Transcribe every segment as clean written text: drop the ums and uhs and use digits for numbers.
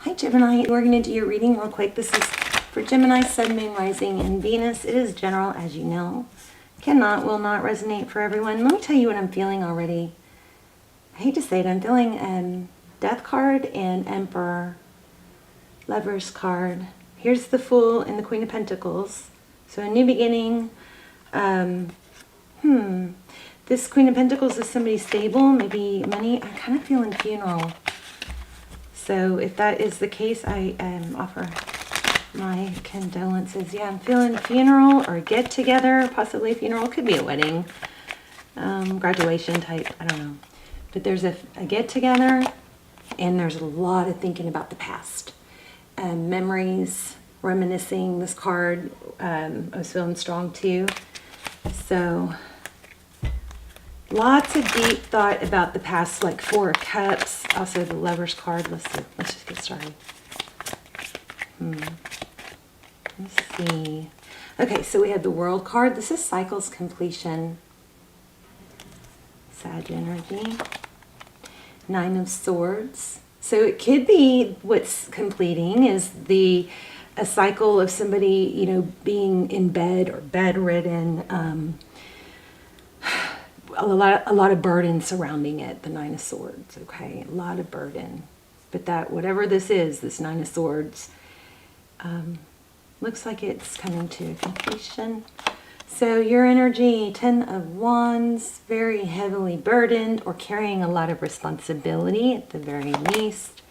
Hi Gemini, we're going to do your reading real quick. This is for Gemini, Sun, Moon, Rising, and Venus. It is general, as you know. Will not resonate for everyone. Let me tell you what I'm feeling already. I hate to say it, I'm feeling Death card and Emperor, Lovers card. Here's the Fool and the Queen of Pentacles. So a new beginning. This Queen of Pentacles is somebody stable, maybe money. I'm kind of feeling funeral. So if that is the case, I offer my condolences. Yeah, I'm feeling funeral or get together, possibly a funeral. Could be a wedding, graduation type, I don't know. But there's a get together, and there's a lot of thinking about the past. Memories, reminiscing. This card, I was feeling strong too. So lots of deep thought about the past, like Four of Cups. Also the Lovers card. Let's just get started. Let's see. Okay, so we have the World card. This is cycles completion. Sag energy. Nine of Swords. So it could be what's completing is a cycle of somebody, you know, being in bed or bedridden. A lot of burden surrounding it. The Nine of Swords. Okay, a lot of burden. But that whatever this is, this Nine of Swords, looks like it's coming to completion. So your energy, 10 of Wands, very heavily burdened or carrying a lot of responsibility at the very least.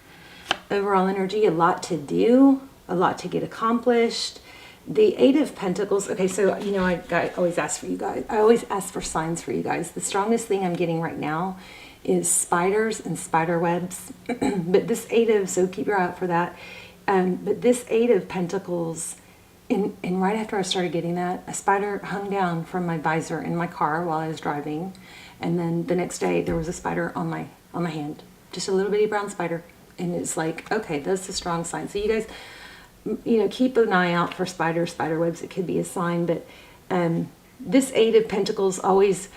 Overall energy, a lot to do, a lot to get accomplished. The Eight of Pentacles, okay, so, you know, I always ask for you guys. I always ask for signs for you guys. The strongest thing I'm getting right now is spiders and spider webs. But this so keep your eye out for that. But this Eight of Pentacles, and right after I started getting that, a spider hung down from my visor in my car while I was driving. And then the next day there was a spider on my hand. Just a little bitty brown spider. And it's like, okay, that's a strong sign. So you guys, you know, keep an eye out for spider webs. It could be a sign. But this Eight of Pentacles always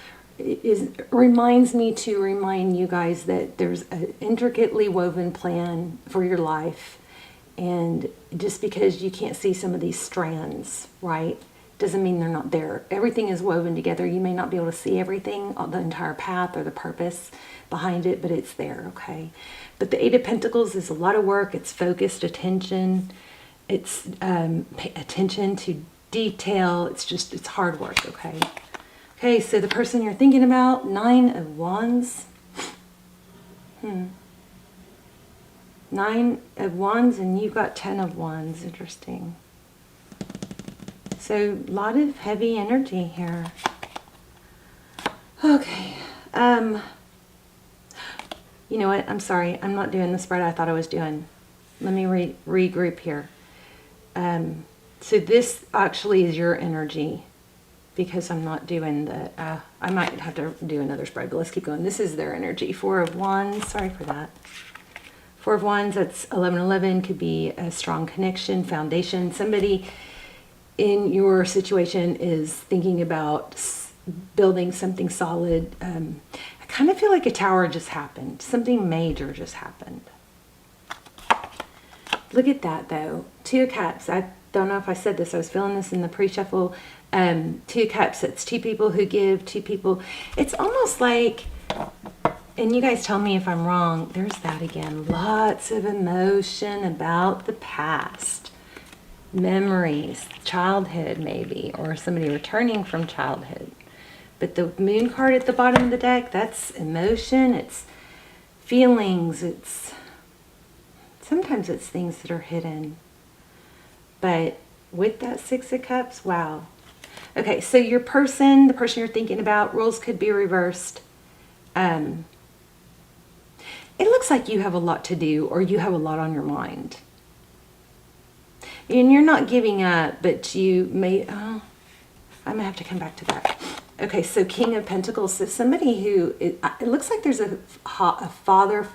reminds me to remind you guys that there's an intricately woven plan for your life. And just because you can't see some of these strands, right, doesn't mean they're not there. Everything is woven together. You may not be able to see everything, the entire path or the purpose behind it, but it's there, okay? But the Eight of Pentacles is a lot of work. It's focused attention. It's attention to detail. It's hard work, okay? Okay, so the person you're thinking about, Nine of Wands. Nine of Wands, and you got 10 of Wands. Interesting. So a lot of heavy energy here. Okay. You know what? I'm sorry. I'm not doing the spread I thought I was doing. Let me regroup here. So this actually is your energy, because I'm not doing the, I might have to do another spread, but let's keep going. This is their energy. Four of Wands. Sorry for that. Four of Wands, that's 1111, could be a strong connection, foundation. Somebody in your situation is thinking about building something solid. I kind of feel like a tower just happened. Something major just happened. Look at that, though. Two of Cups. I don't know if I said this. I was feeling this in the pre-shuffle. Two of Cups. It's two people who give, two people. It's almost like... And you guys tell me if I'm wrong. There's that again. Lots of emotion about the past. Memories. Childhood, maybe. Or somebody returning from childhood. But the Moon card at the bottom of the deck, that's emotion. It's feelings. It's... Sometimes it's things that are hidden. But with that Six of Cups, wow. Okay, so your person, the person you're thinking about, roles could be reversed. It looks like you have a lot to do, or you have a lot on your mind. And you're not giving up, but you may... Oh, I may have to come back to that. Okay, so King of Pentacles. So somebody who... It looks like there's a father,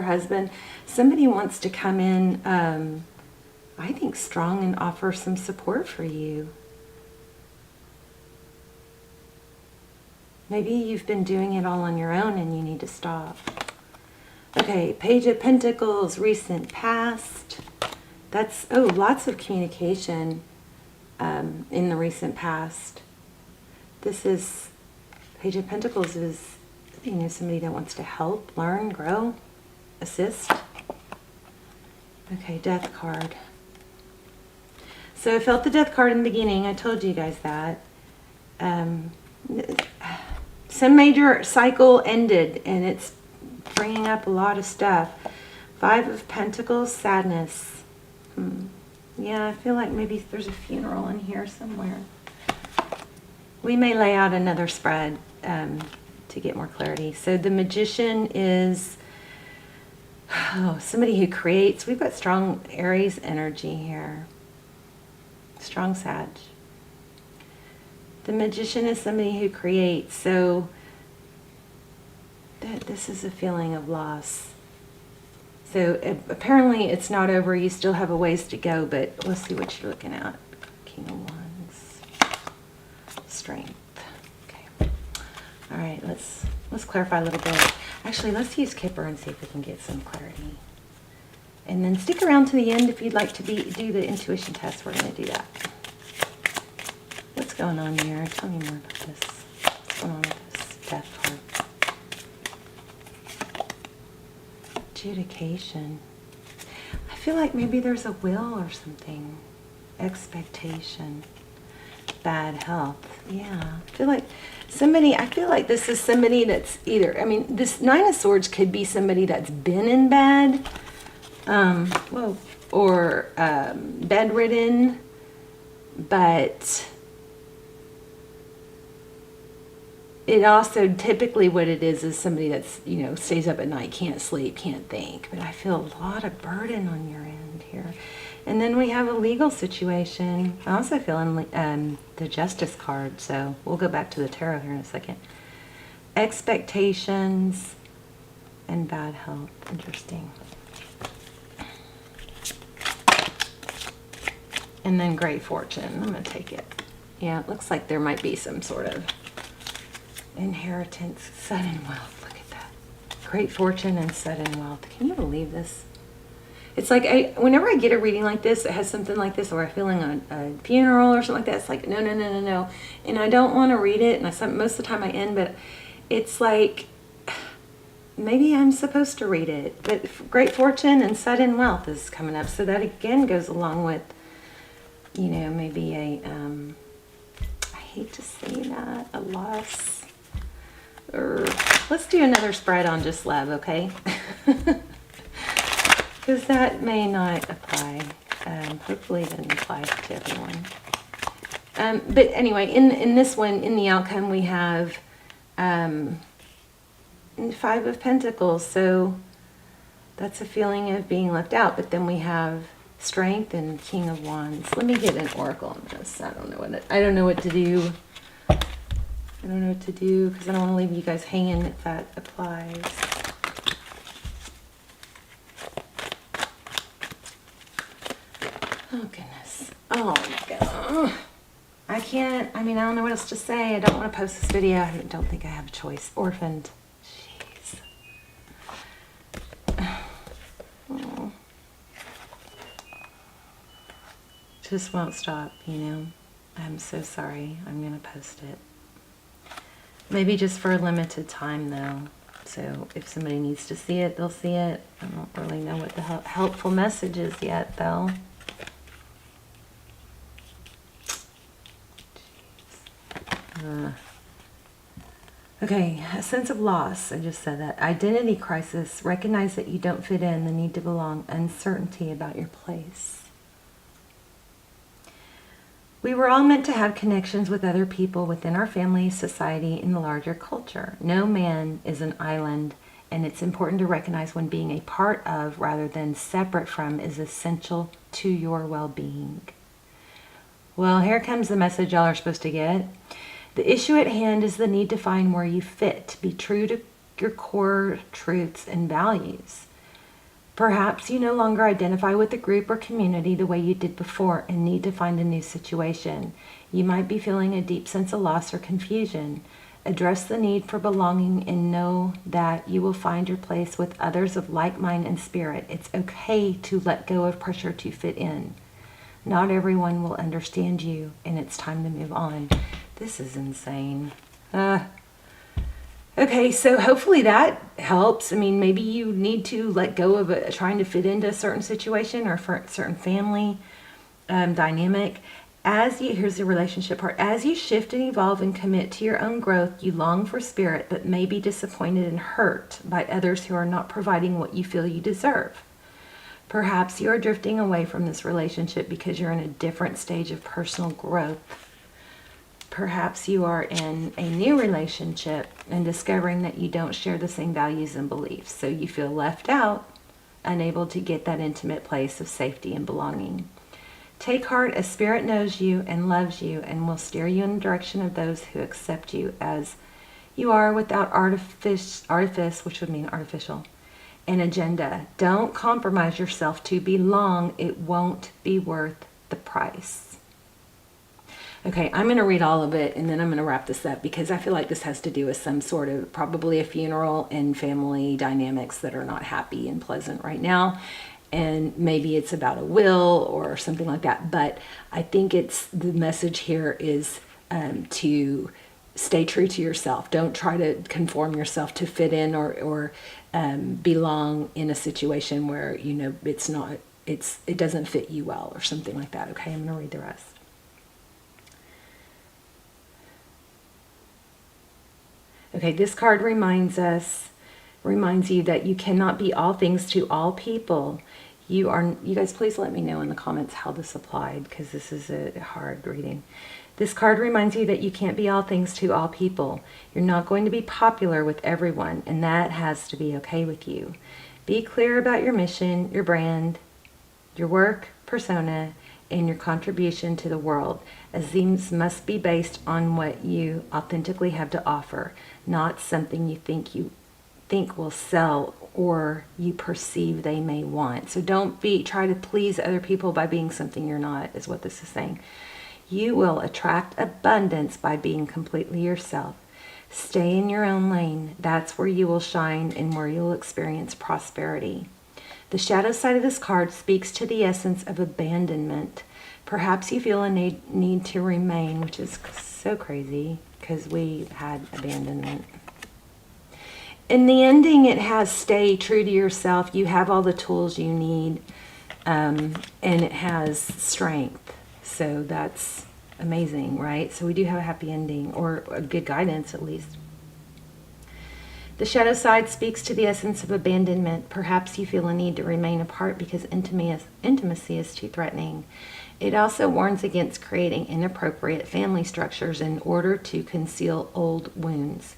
husband. Somebody wants to come in, I think, strong and offer some support for you. Maybe you've been doing it all on your own and you need to stop. Okay, Page of Pentacles, recent past. That's, oh, lots of communication in the recent past. This is, Page of Pentacles is, you know, somebody that wants to help, learn, grow, assist. Okay, Death card. So I felt the Death card in the beginning. I told you guys that. Some major cycle ended, and it's bringing up a lot of stuff. Five of Pentacles, sadness. Yeah, I feel like maybe there's a funeral in here somewhere. We may lay out another spread to get more clarity. So the Magician is somebody who creates. We've got strong Aries energy here. Strong Sag. The Magician is somebody who creates. So this is a feeling of loss. So apparently it's not over. You still have a ways to go, but let's see what you're looking at. King of Wands. Strength. Okay. All right, let's clarify a little bit. Actually, let's use Kipper and see if we can get some clarity. And then stick around to the end if you'd like to do the intuition test. We're going to do that. What's going on here? Tell me more about this. What's going on with this Death card? Adjudication. I feel like maybe there's a will or something. Expectation. Bad health. Yeah. I feel like this is somebody that's either, I mean, this Nine of Swords could be somebody that's been in bed, or bedridden, but it also, typically what it is somebody that's, you know, stays up at night, can't sleep, can't think. But I feel a lot of burden on your end here. And then we have a legal situation. I also feel the Justice card, so we'll go back to the tarot here in a second. Expectations and bad health. Interesting. And then great fortune. I'm going to take it. Yeah, it looks like there might be some sort of inheritance, sudden wealth. Look at that. Great fortune and sudden wealth. Can you believe this? It's like whenever I get a reading like this, it has something like this, or I'm feeling a funeral or something like that. It's like, no, no, no, no, no. And I don't want to read it. And most of the time I end, but it's like, maybe I'm supposed to read it. But great fortune and sudden wealth is coming up. So that again goes along with, you know, maybe I hate to say that, a loss. Or let's do another spread on just love, okay? Because that may not apply. Hopefully it doesn't apply to everyone. But anyway, in this one, in the outcome, we have Five of Pentacles. So that's a feeling of being left out. But then we have Strength and King of Wands. Let me get an oracle on this. I don't know what to do. I don't know what to do because I don't want to leave you guys hanging if that applies. Oh, goodness. Oh, my God. I can't, I don't know what else to say. I don't want to post this video. I don't think I have a choice. Orphaned. Jeez. Oh. Just won't stop, you know. I'm so sorry. I'm going to post it. Maybe just for a limited time, though. So if somebody needs to see it, they'll see it. I don't really know what the helpful message is yet, though. Okay, a sense of loss. I just said that. Identity crisis. Recognize that you don't fit in, the need to belong, uncertainty about your place. We were all meant to have connections with other people within our family, society, and the larger culture. No man is an island, and it's important to recognize when being a part of rather than separate from is essential to your well-being. Well, here comes the message y'all are supposed to get. The issue at hand is the need to find where you fit, be true to your core truths and values. Perhaps you no longer identify with the group or community the way you did before and need to find a new situation. You might be feeling a deep sense of loss or confusion. Address the need for belonging and know that you will find your place with others of like mind and spirit. It's okay to let go of pressure to fit in. Not everyone will understand you, and it's time to move on. This is insane. Okay, so hopefully that helps. I mean, maybe you need to let go of trying to fit into a certain situation or for a certain family dynamic. Here's the relationship part. As you shift and evolve and commit to your own growth, you long for spirit, but may be disappointed and hurt by others who are not providing what you feel you deserve. Perhaps you are drifting away from this relationship because you're in a different stage of personal growth. Perhaps you are in a new relationship and discovering that you don't share the same values and beliefs, so you feel left out, unable to get that intimate place of safety and belonging. Take heart, as spirit knows you and loves you and will steer you in the direction of those who accept you as you are without artifice, which would mean artificial, an agenda. Don't compromise yourself to belong. It won't be worth the price. Okay, I'm going to read all of it and then I'm going to wrap this up because I feel like this has to do with some sort of probably a funeral and family dynamics that are not happy and pleasant right now. And maybe it's about a will or something like that. But I think the message here is to stay true to yourself. Don't try to conform yourself to fit in or belong in a situation where, you know, it doesn't fit you well or something like that. Okay, I'm going to read the rest. Okay, this card reminds you that you cannot be all things to all people. You guys, please let me know in the comments how this applied because this is a hard reading. This card reminds you that you can't be all things to all people. You're not going to be popular with everyone, and that has to be okay with you. Be clear about your mission, your brand, your work, persona, and your contribution to the world, as these must be based on what you authentically have to offer, not something you think will sell or you perceive they may want. So don't try to please other people by being something you're not, is what this is saying. You will attract abundance by being completely yourself. Stay in your own lane. That's where you will shine and where you'll experience prosperity. The shadow side of this card speaks to the essence of abandonment. Perhaps you feel a need to remain, which is so crazy because we had abandonment. In the ending, it has stay true to yourself. You have all the tools you need, and it has strength. So that's amazing, right? So we do have a happy ending, or a good guidance at least. The shadow side speaks to the essence of abandonment. Perhaps you feel a need to remain apart because intimacy is too threatening. It also warns against creating inappropriate family structures in order to conceal old wounds.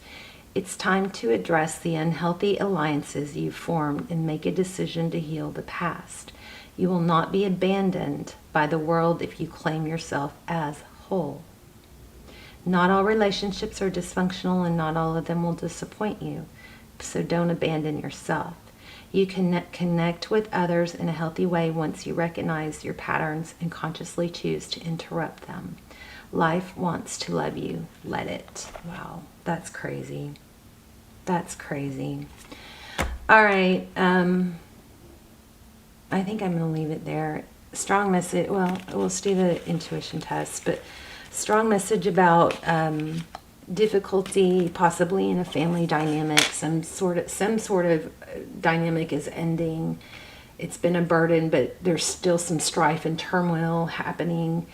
It's time to address the unhealthy alliances you've formed and make a decision to heal the past. You will not be abandoned by the world if you claim yourself as whole. Not all relationships are dysfunctional and not all of them will disappoint you. So don't abandon yourself. You can connect with others in a healthy way once you recognize your patterns and consciously choose to interrupt them. Life wants to love you. Let it. Wow, that's crazy. That's crazy. All right. I think I'm going to leave it there. Strong message. Well, let's do the intuition test, but strong message about difficulty, possibly in a family dynamic. Some sort of dynamic is ending. It's been a burden, but there's still some strife and turmoil happening.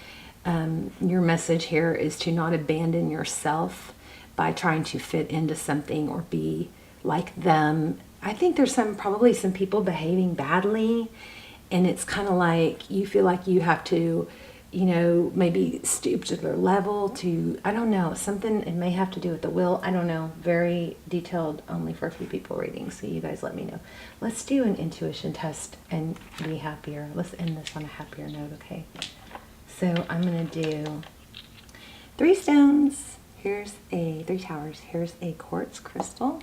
Your message here is to not abandon yourself by trying to fit into something or be like them. I think there's probably some people behaving badly, and it's kind of like you feel like you have to, maybe stoop to their level to, I don't know, something. It may have to do with the will. I don't know. Very detailed, only for a few people reading. So you guys let me know. Let's do an intuition test and be happier. Let's end this on a happier note, okay? So I'm going to do 3 stones. Here's 3 towers. Here's a quartz crystal.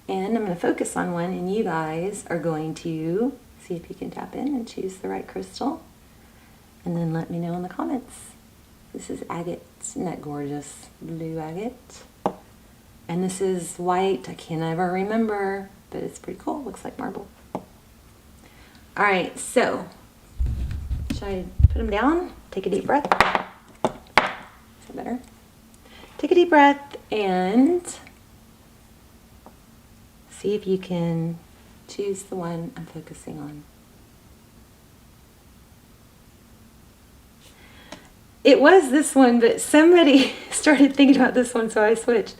And I'm going to focus on one, and you guys are going to see if you can tap in and choose the right crystal. And then let me know in the comments. This is agate. Isn't that gorgeous? Blue agate. And this is white. I can't ever remember, but it's pretty cool. Looks like marble. All right, so should I put them down? Take a deep breath. Is that better? Take a deep breath and see if you can choose the one I'm focusing on. It was this one, but somebody started thinking about this one, so I switched.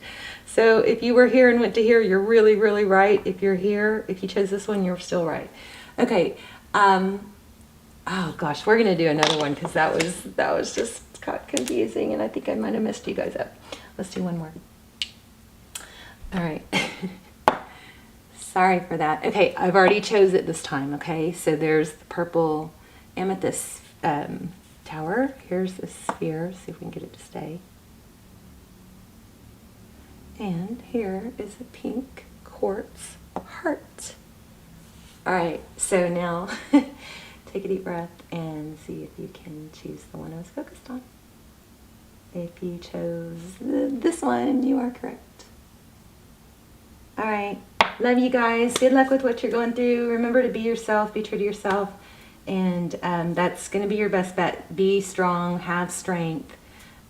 So if you were here and went to here, you're really, really right. If you're here, if you chose this one, you're still right. Okay. Oh gosh, we're gonna do another one because that was just got confusing, and I think I might have messed you guys up. Let's do one more. All right. Sorry for that. Okay, I've already chose it this time. Okay, so there's the purple amethyst tower. Here's the sphere. See if we can get it to stay. And here is a pink quartz heart. All right, so now take a deep breath and see if you can choose the one I was focused on. If you chose this one, you are correct. All right, love you guys. Good luck with what you're going through. Remember to be yourself, be true to yourself, and that's going to be your best bet. Be strong, have strength.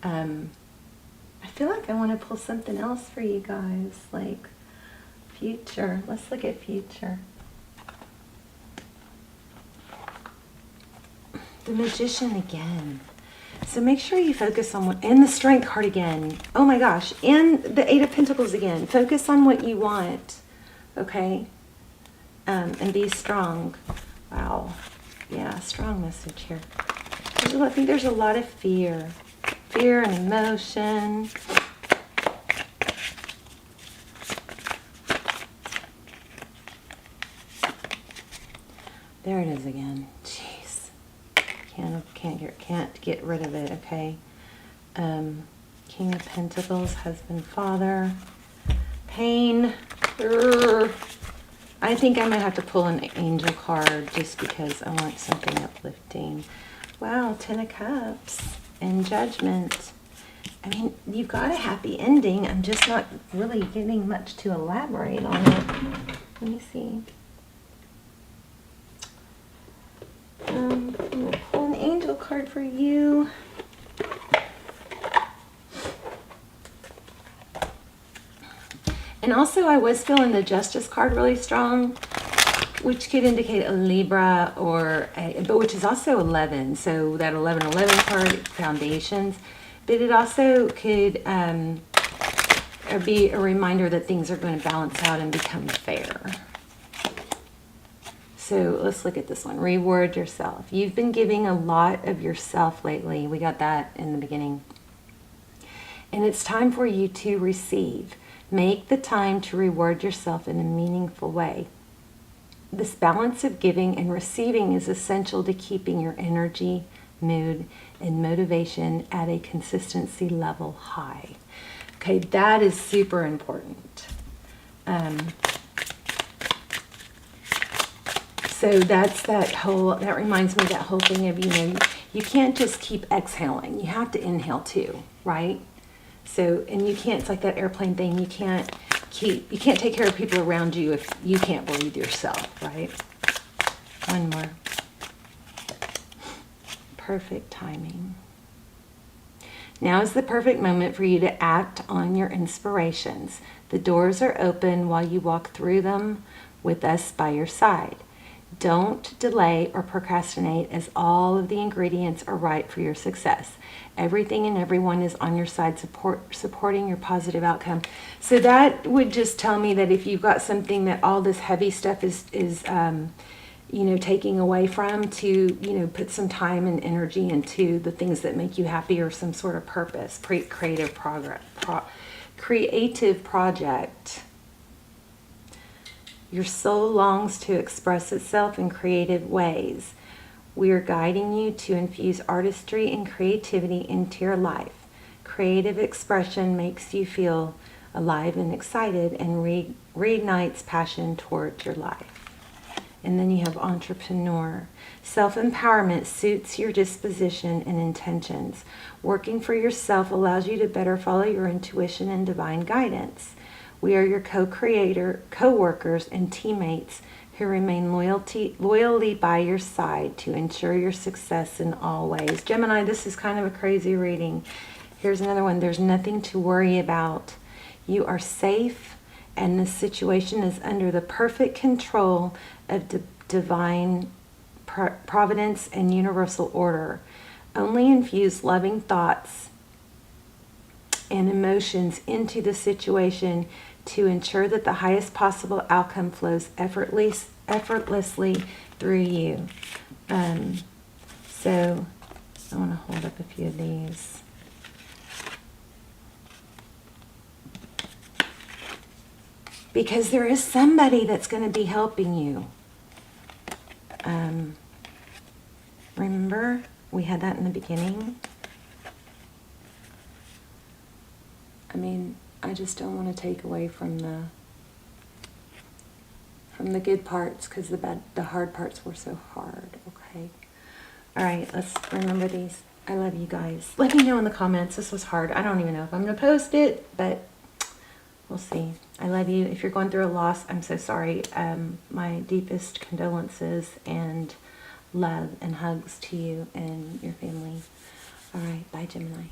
I feel like I want to pull something else for you guys, like future. Let's look at future. The Magician again. So make sure you focus on what, and the Strength card again. Oh my gosh, and the Eight of Pentacles again. Focus on what you want, okay? And be strong. Wow. Yeah, strong message here. I think there's a lot of fear. Fear and emotion. There it is again. Jeez. Can't get rid of it, okay? King of Pentacles, husband, father. Pain. Urgh. I think I might have to pull an angel card just because I want something uplifting. Wow, 10 of Cups and Judgment. I mean, you've got a happy ending. I'm just not really getting much to elaborate on it. Let me see. I'm going to pull an angel card for you. And also, I was feeling the Justice card really strong, which could indicate a Libra but which is also 11. So that 11-11 card, foundations. But it also could be a reminder that things are going to balance out and become fair. So let's look at this one. Reward yourself. You've been giving a lot of yourself lately. We got that in the beginning. And it's time for you to receive. Make the time to reward yourself in a meaningful way. This balance of giving and receiving is essential to keeping your energy, mood, and motivation at a consistency level high. Okay, that is super important. So that reminds me of that whole thing of, you can't just keep exhaling. You have to inhale too, right? So, and you can't, it's like that airplane thing, you can't take care of people around you if you can't breathe yourself, right? One more. Perfect timing. Now is the perfect moment for you to act on your inspirations. The doors are open while you walk through them with us by your side. Don't delay or procrastinate, as all of the ingredients are right for your success. Everything and everyone is on your side, supporting your positive outcome. So that would just tell me that if you've got something that all this heavy stuff is taking away from, to, put some time and energy into the things that make you happy, or some sort of purpose, creative project. Your soul longs to express itself in creative ways. We are guiding you to infuse artistry and creativity into your life. Creative expression makes you feel alive and excited and reignites passion towards your life. And then you have entrepreneur. Self-empowerment suits your disposition and intentions. Working for yourself allows you to better follow your intuition and divine guidance. We are your co-workers and teammates who remain loyally by your side to ensure your success in all ways. Gemini, this is kind of a crazy reading. Here's another one. There's nothing to worry about. You are safe, and this situation is under the perfect control of divine providence and universal order. Only infuse loving thoughts and emotions into the situation to ensure that the highest possible outcome flows effortlessly through you. So I want to hold up a few of these. Because there is somebody that's going to be helping you. Remember, we had that in the beginning. I mean, I just don't want to take away from the good parts, because the hard parts were so hard. Okay. All right, let's remember these. I love you guys. Let me know in the comments. This was hard. I don't even know if I'm going to post it, but we'll see. I love you. If you're going through a loss, I'm so sorry. My deepest condolences and love and hugs to you and your family. All right. Bye, Gemini.